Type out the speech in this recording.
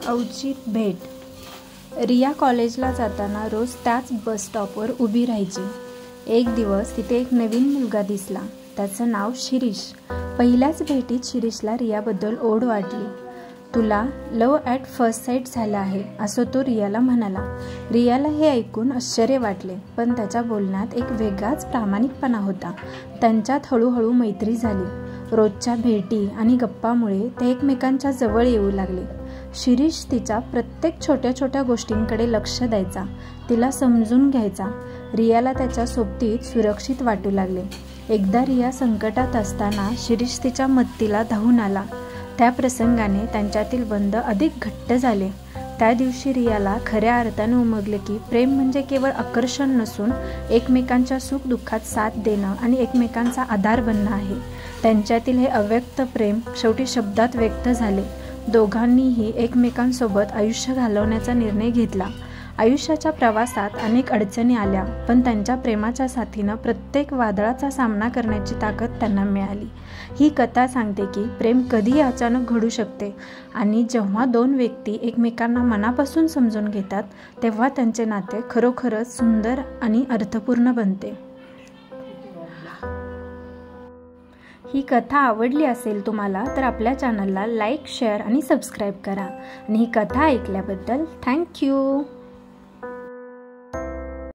अवचित भेट. रिया कॉलेजला जाताना रोज त्याच बस स्टॉपवर उभी राहायची. एक दिवस तिथे एक नवीन मुलगा दिसला. त्याचं नाव शिरीष. पहिल्याच भेटीत शिरीषला रियाबद्दल ओढ वाटली. तुला लव ॲट फर्स्ट साईट झाला आहे असं तो रियाला म्हणाला. रियाला हे ऐकून आश्चर्य वाटले, पण त्याच्या बोलण्यात एक वेगळाच प्रामाणिकपणा होता. त्यांच्यात हळूहळू मैत्री झाली. रोजच्या भेटी आणि गप्पामुळे ते एकमेकांच्या जवळ येऊ लागले. शिरीष तिच्या प्रत्येक छोट्या छोट्या गोष्टींकडे लक्ष द्यायचा, तिला समजून घ्यायचा. रियाला त्याच्या सोबतीत सुरक्षित वाटू लागले. एकदा रिया संकटात असताना शिरीष तिच्या मदतीला धावून आला. त्या प्रसंगाने त्यांच्यातील बंध अधिक घट्ट झाले. त्या दिवशी रियाला खऱ्या अर्थाने उमगले की प्रेम म्हणजे केवळ आकर्षण नसून एकमेकांच्या सुखदुःखात साथ देणं आणि एकमेकांचा आधार बनणं आहे. त्यांच्यातील हे अव्यक्त प्रेम शेवटी शब्दात व्यक्त झाले. दोघांनीही एकमेकांसोबत आयुष्य घालवण्याचा निर्णय घेतला. आयुष्याच्या प्रवासात अनेक अडचणी आल्या, पण त्यांच्या प्रेमाच्या साथीनं प्रत्येक वादळाचा सामना करण्याची ताकद त्यांना मिळाली. ही कथा सांगते की प्रेम कधीही अचानक घडू शकते आणि जेव्हा दोन व्यक्ती एकमेकांना मनापासून समजून घेतात तेव्हा त्यांचे नाते खरोखरच सुंदर आणि अर्थपूर्ण बनते. ही कथा आवडली असेल तुम्हाला तर आपल्या चॅनलला लाईक, शेअर आणि सबस्क्राईब करा. आणि ही कथा ऐकल्याबद्दल थँक्यू.